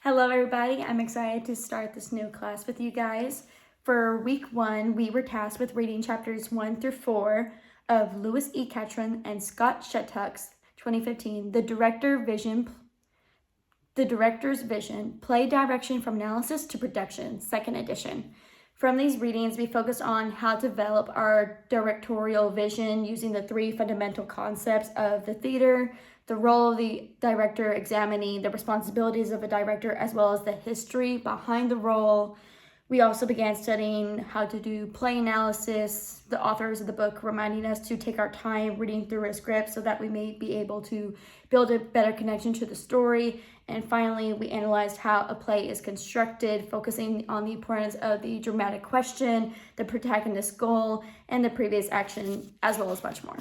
Hello everybody, I'm excited to start this new class with you guys. For week 1, we were tasked with reading chapters 1 through 4 of Louis E. Catron and Scott Shattuck's 2015, The Director's Vision, Play Direction from Analysis to Production, 2nd edition. From these readings, we focused on how to develop our directorial vision using the 3 fundamental concepts of the theater, the role of the director, examining the responsibilities of a director, as well as the history behind the role. We also began studying how to do play analysis, the authors of the book reminding us to take our time reading through a script so that we may be able to build a better connection to the story. And finally, we analyzed how a play is constructed, focusing on the importance of the dramatic question, the protagonist's goal, and the previous action, as well as much more.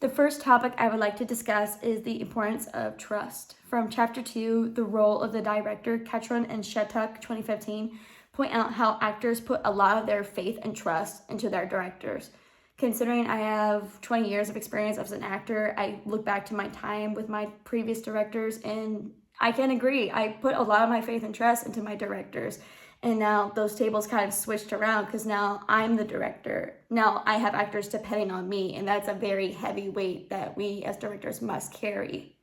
The first topic I would like to discuss is the importance of trust. From Chapter 2, The Role of the Director, Catron and Shattuck, 2015, point out how actors put a lot of their faith and trust into their directors. Considering I have 20 years of experience as an actor, I look back to my time with my previous directors, and I can agree. I put a lot of my faith and trust into my directors. And now those tables kind of switched around because now I'm the director. Now I have actors depending on me, and that's a very heavy weight that we as directors must carry.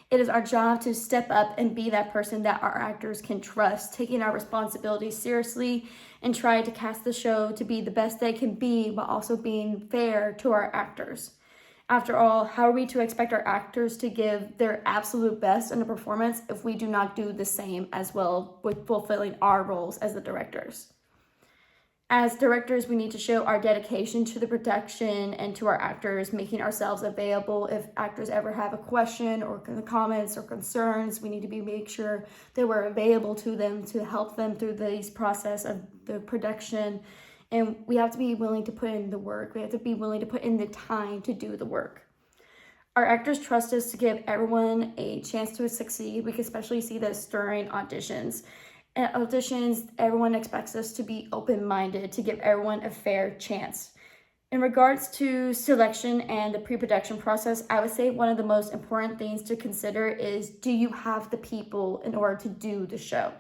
It is our job to step up and be that person that our actors can trust, taking our responsibilities seriously and try to cast the show to be the best they can be, but also being fair to our actors. After all, how are we to expect our actors to give their absolute best in a performance if we do not do the same as well with fulfilling our roles as the directors? As directors, we need to show our dedication to the production and to our actors, making ourselves available if actors ever have a question or comments or concerns. We need to make sure that we're available to them to help them through this process of the production. And we have to be willing to put in the work. We have to be willing to put in the time to do the work. Our actors trust us to give everyone a chance to succeed. We can especially see this during auditions. At auditions, everyone expects us to be open-minded, to give everyone a fair chance. In regards to selection and the pre-production process, I would say one of the most important things to consider is, do you have the people in order to do the show?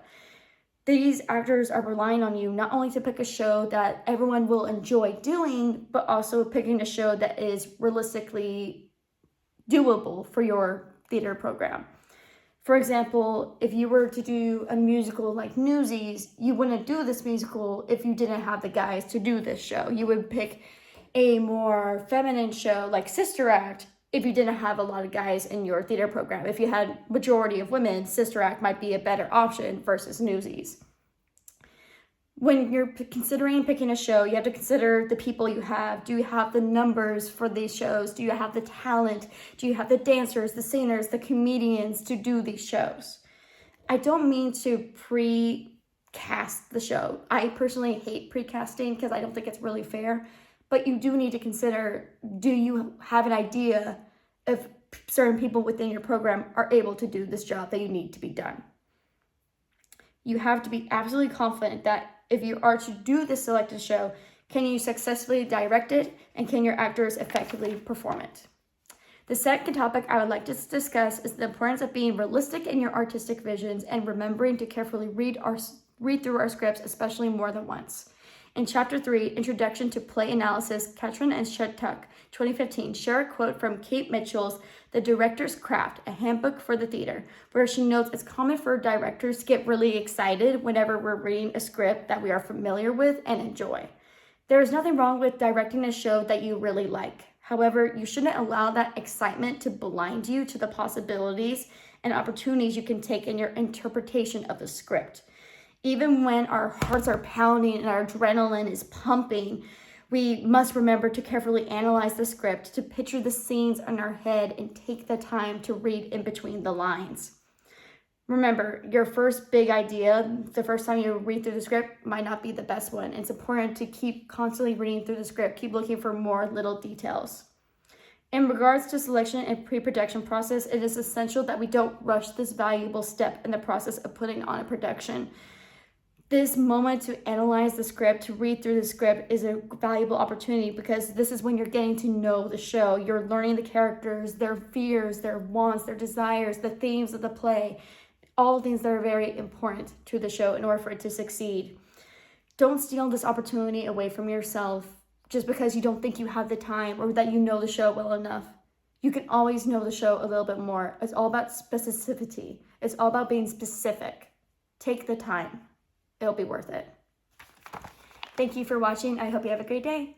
These actors are relying on you not only to pick a show that everyone will enjoy doing, but also picking a show that is realistically doable for your theater program. For example, if you were to do a musical like Newsies, you wouldn't do this musical if you didn't have the guys to do this show. You would pick a more feminine show like Sister Act if you didn't have a lot of guys in your theater program. If you had majority of women, Sister Act might be a better option versus Newsies. When you're considering picking a show, you have to consider the people you have. Do you have the numbers for these shows? Do you have the talent? Do you have the dancers, the singers, the comedians to do these shows? I don't mean to pre-cast the show. I personally hate pre-casting because I don't think it's really fair. But you do need to consider, do you have an idea if certain people within your program are able to do this job that you need to be done? You have to be absolutely confident that if you are to do this selected show, can you successfully direct it and can your actors effectively perform it? The second topic I would like to discuss is the importance of being realistic in your artistic visions and remembering to carefully read through our scripts, especially more than once. In Chapter 3, Introduction to Play Analysis, Catron and Shattuck, 2015, share a quote from Kate Mitchell's The Director's Craft, a handbook for the theater, where she notes it's common for directors to get really excited whenever we're reading a script that we are familiar with and enjoy. There is nothing wrong with directing a show that you really like. However, you shouldn't allow that excitement to blind you to the possibilities and opportunities you can take in your interpretation of the script. Even when our hearts are pounding and our adrenaline is pumping, we must remember to carefully analyze the script, to picture the scenes in our head, and take the time to read in between the lines. Remember, your first big idea, the first time you read through the script, might not be the best one. It's important to keep constantly reading through the script, keep looking for more little details. In regards to selection and pre-production process, it is essential that we don't rush this valuable step in the process of putting on a production. This moment to analyze the script, to read through the script, is a valuable opportunity because this is when you're getting to know the show. You're learning the characters, their fears, their wants, their desires, the themes of the play, all things that are very important to the show in order for it to succeed. Don't steal this opportunity away from yourself just because you don't think you have the time or that you know the show well enough. You can always know the show a little bit more. It's all about specificity. It's all about being specific. Take the time. It'll be worth it. Thank you for watching. I hope you have a great day.